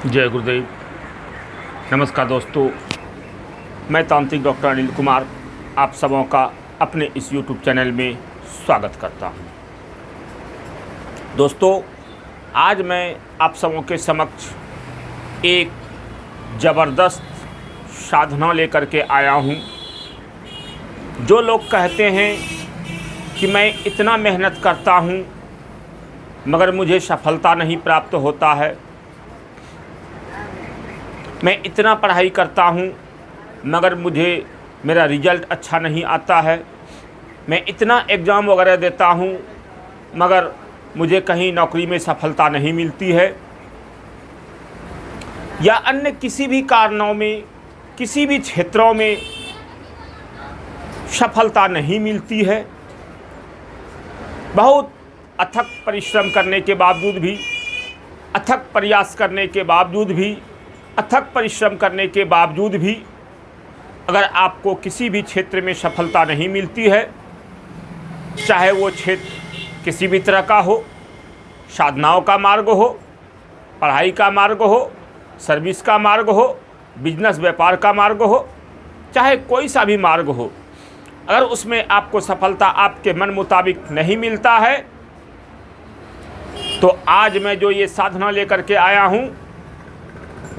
जय गुरुदेव। नमस्कार दोस्तों, मैं तांत्रिक डॉक्टर अनिल कुमार आप सबों का अपने इस यूट्यूब चैनल में स्वागत करता हूं। दोस्तों, आज मैं आप सबों के समक्ष एक ज़बरदस्त साधना लेकर के आया हूं। जो लोग कहते हैं कि मैं इतना मेहनत करता हूं मगर मुझे सफलता नहीं प्राप्त होता है, मैं इतना पढ़ाई करता हूँ मगर मुझे मेरा रिज़ल्ट अच्छा नहीं आता है, मैं इतना एग्ज़ाम वगैरह देता हूँ मगर मुझे कहीं नौकरी में सफलता नहीं मिलती है, या अन्य किसी भी कारणों में किसी भी क्षेत्रों में सफलता नहीं मिलती है। बहुत अथक परिश्रम करने के बावजूद भी, अथक प्रयास करने के बावजूद भी, अथक परिश्रम करने के बावजूद भी अगर आपको किसी भी क्षेत्र में सफलता नहीं मिलती है, चाहे वो क्षेत्र किसी भी तरह का हो, साधनाओं का मार्ग हो, पढ़ाई का मार्ग हो, सर्विस का मार्ग हो, बिजनेस व्यापार का मार्ग हो, चाहे कोई सा भी मार्ग हो, अगर उसमें आपको सफलता आपके मन मुताबिक नहीं मिलता है, तो आज मैं जो ये साधना लेकर के आया हूँ,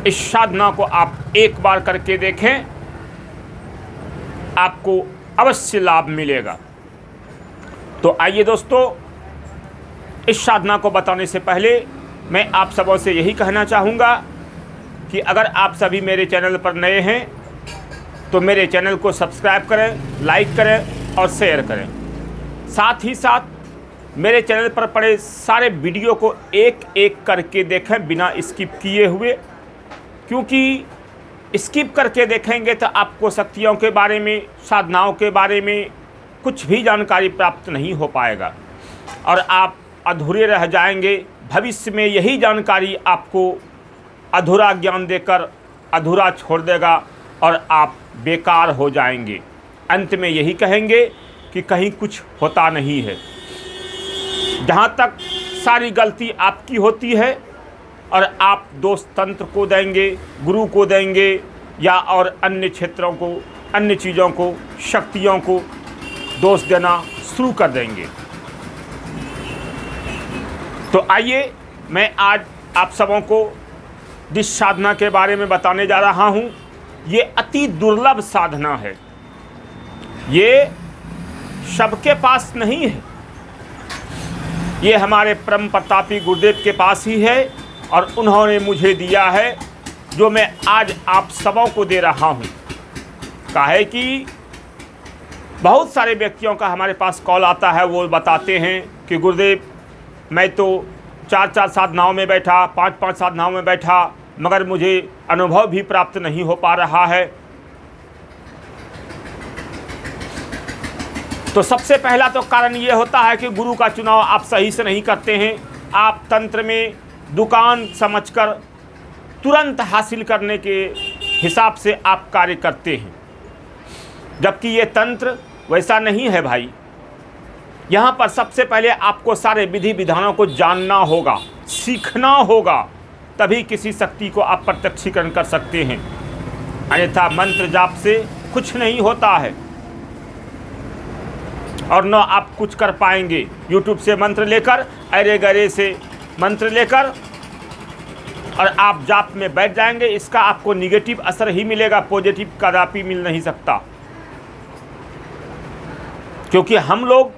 इस साधना को आप एक बार करके देखें, आपको अवश्य लाभ मिलेगा। तो आइए दोस्तों, इस साधना को बताने से पहले मैं आप सबों से यही कहना चाहूँगा कि अगर आप सभी मेरे चैनल पर नए हैं तो मेरे चैनल को सब्सक्राइब करें, लाइक करें और शेयर करें। साथ ही साथ मेरे चैनल पर पड़े सारे वीडियो को एक एक करके देखें बिना स्किप किए हुए, क्योंकि स्किप करके देखेंगे तो आपको शक्तियों के बारे में, साधनाओं के बारे में कुछ भी जानकारी प्राप्त नहीं हो पाएगा और आप अधूरे रह जाएंगे। भविष्य में यही जानकारी आपको अधूरा ज्ञान देकर अधूरा छोड़ देगा और आप बेकार हो जाएंगे। अंत में यही कहेंगे कि कहीं कुछ होता नहीं है। जहाँ तक सारी गलती आपकी होती है और आप दोष तंत्र को देंगे, गुरु को देंगे, या और अन्य क्षेत्रों को, अन्य चीज़ों को, शक्तियों को दोष देना शुरू कर देंगे। तो आइए मैं आज आप सबों को जिस साधना के बारे में बताने जा रहा हूँ, ये अति दुर्लभ साधना है। ये सबके पास नहीं है, ये हमारे परम प्रतापी गुरुदेव के पास ही है और उन्होंने मुझे दिया है, जो मैं आज आप सबों को दे रहा हूँ। काहे कि बहुत सारे व्यक्तियों का हमारे पास कॉल आता है, वो बताते हैं कि गुरुदेव मैं तो 4-4 साधनाओं में बैठा, 5-5 साधनाओं में बैठा, मगर मुझे अनुभव भी प्राप्त नहीं हो पा रहा है। तो सबसे पहला तो कारण ये होता है कि गुरु का चुनाव आप सही से नहीं करते हैं। आप तंत्र में दुकान समझकर तुरंत हासिल करने के हिसाब से आप कार्य करते हैं, जबकि ये तंत्र वैसा नहीं है भाई। यहाँ पर सबसे पहले आपको सारे विधि विधानों को जानना होगा, सीखना होगा, तभी किसी शक्ति को आप प्रत्यक्षीकरण कर सकते हैं। अन्यथा मंत्र जाप से कुछ नहीं होता है और न आप कुछ कर पाएंगे। यूट्यूब से मंत्र लेकर, अरे गरे से मंत्र लेकर और आप जाप में बैठ जाएंगे, इसका आपको निगेटिव असर ही मिलेगा, पॉजिटिव कदापि मिल नहीं सकता। क्योंकि हम लोग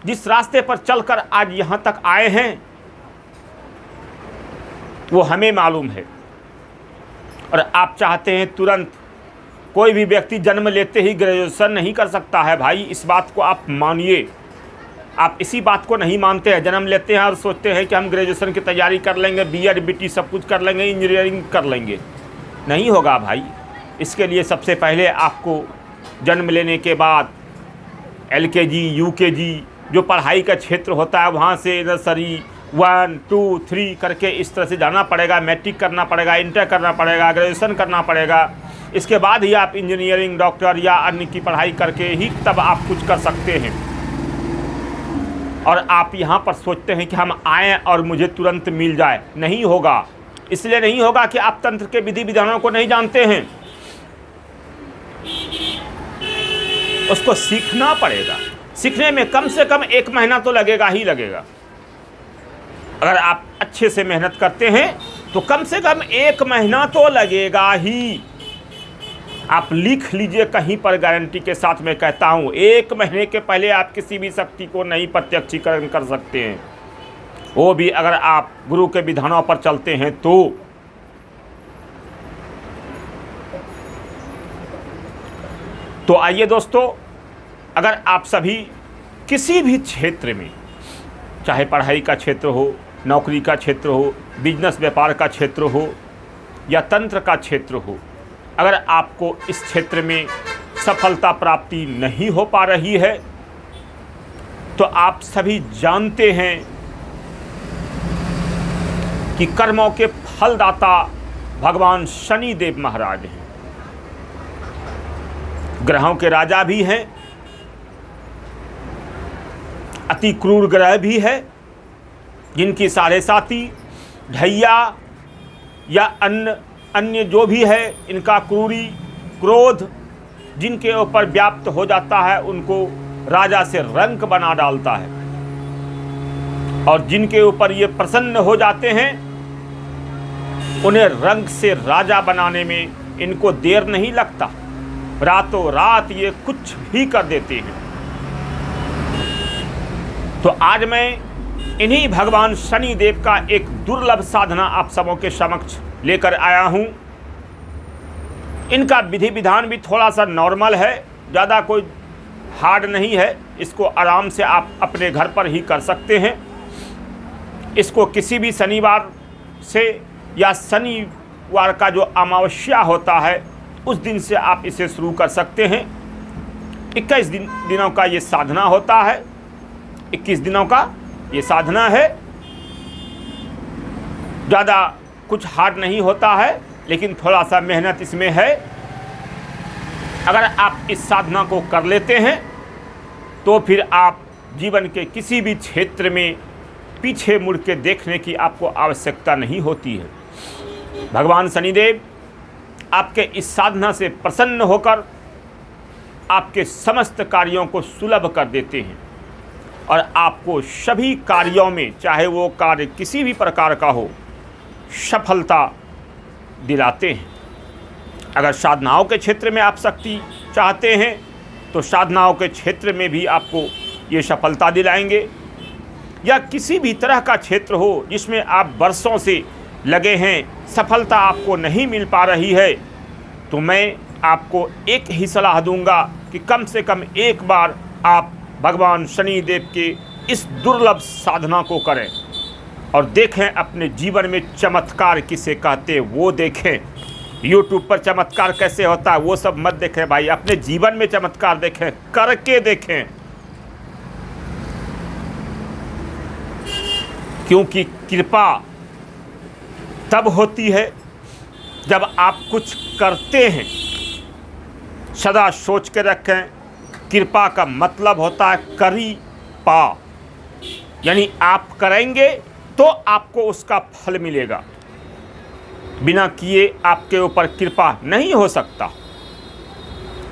जिस रास्ते पर चलकर आज यहाँ तक आए हैं वो हमें मालूम है। और आप चाहते हैं तुरंत, कोई भी व्यक्ति जन्म लेते ही ग्रेजुएशन नहीं कर सकता है भाई, इस बात को आप मानिए। आप इसी बात को नहीं मानते हैं, जन्म लेते हैं और सोचते हैं कि हम ग्रेजुएशन की तैयारी कर लेंगे, बीएड बीटी सब कुछ कर लेंगे, इंजीनियरिंग कर लेंगे। नहीं होगा भाई। इसके लिए सबसे पहले आपको जन्म लेने के बाद एलकेजी, यूकेजी जो पढ़ाई का क्षेत्र होता है, वहाँ से नर्सरी 1, 2, 3 करके इस तरह से जाना पड़ेगा। मैट्रिक करना पड़ेगा, इंटर करना पड़ेगा, ग्रेजुएशन करना पड़ेगा। इसके बाद ही आप इंजीनियरिंग, डॉक्टर या अन्य की पढ़ाई करके ही तब आप कुछ कर सकते हैं। और आप यहाँ पर सोचते हैं कि हम आएँ और मुझे तुरंत मिल जाए, नहीं होगा। इसलिए नहीं होगा कि आप तंत्र के विधि विधानों को नहीं जानते हैं, उसको सीखना पड़ेगा। सीखने में कम से कम 1 महीना तो लगेगा ही लगेगा। अगर आप अच्छे से मेहनत करते हैं तो कम से कम 1 महीना तो लगेगा ही। आप लिख लीजिए कहीं पर, गारंटी के साथ मैं कहता हूं, 1 महीने के पहले आप किसी भी शक्ति को नहीं प्रत्यक्षीकरण कर सकते हैं, वो भी अगर आप गुरु के विधानों पर चलते हैं तो आइए दोस्तों, अगर आप सभी किसी भी क्षेत्र में, चाहे पढ़ाई का क्षेत्र हो, नौकरी का क्षेत्र हो, बिजनेस व्यापार का क्षेत्र हो या तंत्र का क्षेत्र हो, अगर आपको इस क्षेत्र में सफलता प्राप्ति नहीं हो पा रही है तो आप सभी जानते हैं कि कर्मों के फलदाता भगवान शनिदेव महाराज हैं, ग्रहों के राजा भी हैं, अति क्रूर ग्रह भी है, जिनकी साढ़े साती ढैया या अन्य जो भी है, इनका क्रोध जिनके ऊपर व्याप्त हो जाता है उनको राजा से रंक बना डालता है, और जिनके ऊपर ये प्रसन्न हो जाते हैं उन्हें रंक से राजा बनाने में इनको देर नहीं लगता, रातों रात ये कुछ भी कर देते हैं। तो आज मैं इन्हीं भगवान शनिदेव का एक दुर्लभ साधना आप सबों के समक्ष लेकर आया हूं। इनका विधि विधान भी थोड़ा सा नॉर्मल है, ज़्यादा कोई हार्ड नहीं है, इसको आराम से आप अपने घर पर ही कर सकते हैं। इसको किसी भी शनिवार से या शनिवार का जो अमावस्या होता है उस दिन से आप इसे शुरू कर सकते हैं। 21 दिनों का ये साधना होता है, 21 दिनों का ये साधना है, ज़्यादा कुछ हार्ड नहीं होता है, लेकिन थोड़ा सा मेहनत इसमें है। अगर आप इस साधना को कर लेते हैं तो फिर आप जीवन के किसी भी क्षेत्र में पीछे मुड़ के देखने की आपको आवश्यकता नहीं होती है। भगवान शनिदेव आपके इस साधना से प्रसन्न होकर आपके समस्त कार्यों को सुलभ कर देते हैं और आपको सभी कार्यों में, चाहे वो कार्य किसी भी प्रकार का हो, सफलता दिलाते हैं। अगर साधनाओं के क्षेत्र में आप शक्ति चाहते हैं तो साधनाओं के क्षेत्र में भी आपको ये सफलता दिलाएंगे, या किसी भी तरह का क्षेत्र हो जिसमें आप वर्षों से लगे हैं, सफलता आपको नहीं मिल पा रही है, तो मैं आपको एक ही सलाह दूंगा कि कम से कम एक बार आप भगवान शनिदेव के इस दुर्लभ साधना को करें और देखें अपने जीवन में चमत्कार किसे कहते हैं वो देखें। YouTube पर चमत्कार कैसे होता है वो सब मत देखें भाई, अपने जीवन में चमत्कार देखें, करके देखें। क्योंकि कृपा तब होती है जब आप कुछ करते हैं। सदा सोच के रखें, कृपा का मतलब होता है करी पा, यानी आप करेंगे तो आपको उसका फल मिलेगा। बिना किए आपके ऊपर कृपा नहीं हो सकता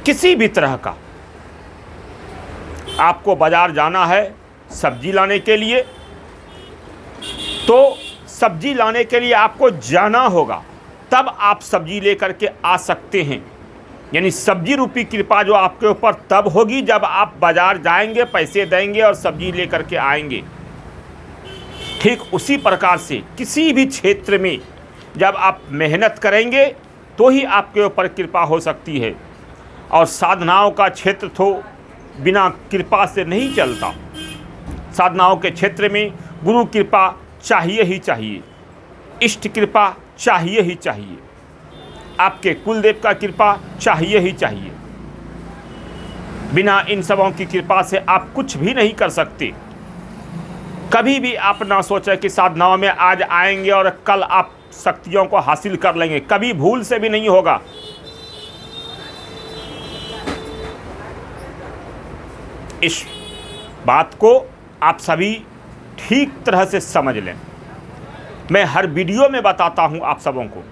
किसी भी तरह का। आपको बाजार जाना है सब्जी लाने के लिए, तो सब्जी लाने के लिए आपको जाना होगा, तब आप सब्जी लेकर के आ सकते हैं। यानी सब्जी रूपी कृपा जो आपके ऊपर तब होगी जब आप बाजार जाएंगे, पैसे देंगे और सब्जी लेकर के आएंगे। ठीक उसी प्रकार से किसी भी क्षेत्र में जब आप मेहनत करेंगे तो ही आपके ऊपर कृपा हो सकती है, और साधनाओं का क्षेत्र तो बिना कृपा से नहीं चलता। साधनाओं के क्षेत्र में गुरु कृपा चाहिए ही चाहिए, इष्ट कृपा चाहिए ही चाहिए, आपके कुलदेव का कृपा चाहिए ही चाहिए। बिना इन सबों की कृपा से आप कुछ भी नहीं कर सकते। कभी भी आप ना सोचें कि साधनाओं में आज आएंगे और कल आप शक्तियों को हासिल कर लेंगे, कभी भूल से भी नहीं होगा। इस बात को आप सभी ठीक तरह से समझ लें। मैं हर वीडियो में बताता हूं आप सबों को,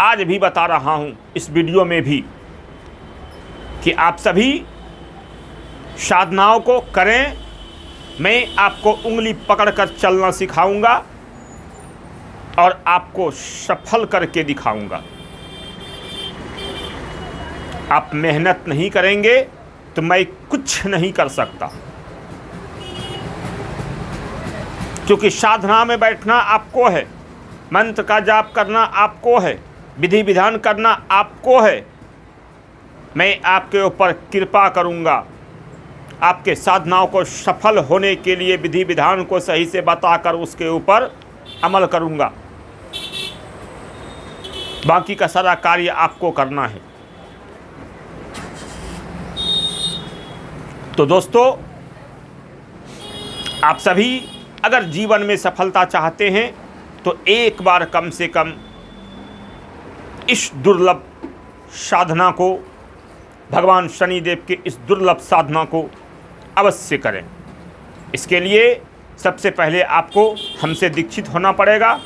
आज भी बता रहा हूं इस वीडियो में भी, कि आप सभी साधनाओं को करें। मैं आपको उंगली पकड़कर चलना सिखाऊंगा और आपको सफल करके दिखाऊंगा। आप मेहनत नहीं करेंगे तो मैं कुछ नहीं कर सकता, क्योंकि साधना में बैठना आपको है, मंत्र का जाप करना आपको है, विधि विधान करना आपको है। मैं आपके ऊपर कृपा करूंगा, आपके साधनाओं को सफल होने के लिए विधि विधान को सही से बताकर उसके ऊपर अमल करूंगा। बाकी का सारा कार्य आपको करना है। तो दोस्तों, आप सभी अगर जीवन में सफलता चाहते हैं तो एक बार कम से कम इस दुर्लभ साधना को, भगवान शनिदेव के इस दुर्लभ साधना को अवश्य करें। इसके लिए सबसे पहले आपको हमसे दीक्षित होना पड़ेगा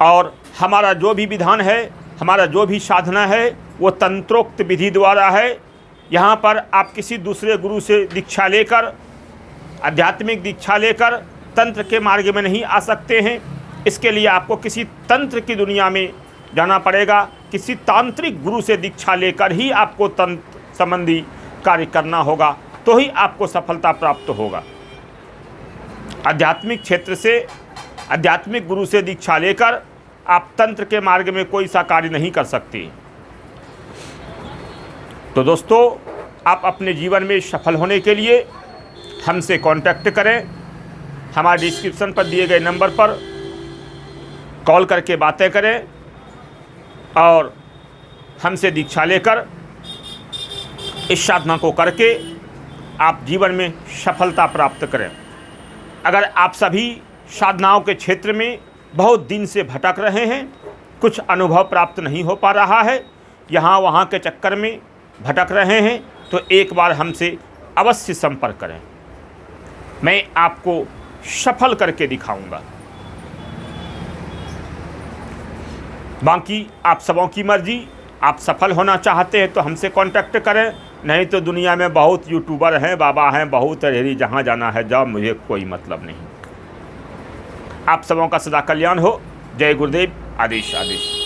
और हमारा जो भी विधान है, हमारा जो भी साधना है वो तंत्रोक्त विधि द्वारा है। यहाँ पर आप किसी दूसरे गुरु से दीक्षा लेकर, आध्यात्मिक दीक्षा लेकर तंत्र के मार्ग में नहीं आ सकते हैं। इसके लिए आपको किसी तंत्र की दुनिया में जाना पड़ेगा, किसी तांत्रिक गुरु से दीक्षा लेकर ही आपको तंत्र संबंधी कार्य करना होगा, तो ही आपको सफलता प्राप्त होगा। आध्यात्मिक क्षेत्र से, आध्यात्मिक गुरु से दीक्षा लेकर आप तंत्र के मार्ग में कोई सा कार्य नहीं कर सकते। तो दोस्तों, आप अपने जीवन में सफल होने के लिए हमसे कांटेक्ट करें। हमारे डिस्क्रिप्शन पर दिए गए नंबर पर कॉल करके बातें करें और हमसे दीक्षा लेकर इस साधना को करके आप जीवन में सफलता प्राप्त करें। अगर आप सभी साधनाओं के क्षेत्र में बहुत दिन से भटक रहे हैं, कुछ अनुभव प्राप्त नहीं हो पा रहा है, यहाँ वहाँ के चक्कर में भटक रहे हैं, तो एक बार हमसे अवश्य संपर्क करें। मैं आपको सफल करके दिखाऊंगा। बाकी आप सबों की मर्जी। आप सफल होना चाहते हैं तो हमसे कांटेक्ट करें, नहीं तो दुनिया में बहुत यूट्यूबर हैं, बाबा हैं, बहुत रेडी, जहाँ जाना है जाओ, मुझे कोई मतलब नहीं। आप सबों का सदा कल्याण हो। जय गुरुदेव। आदेश आदेश।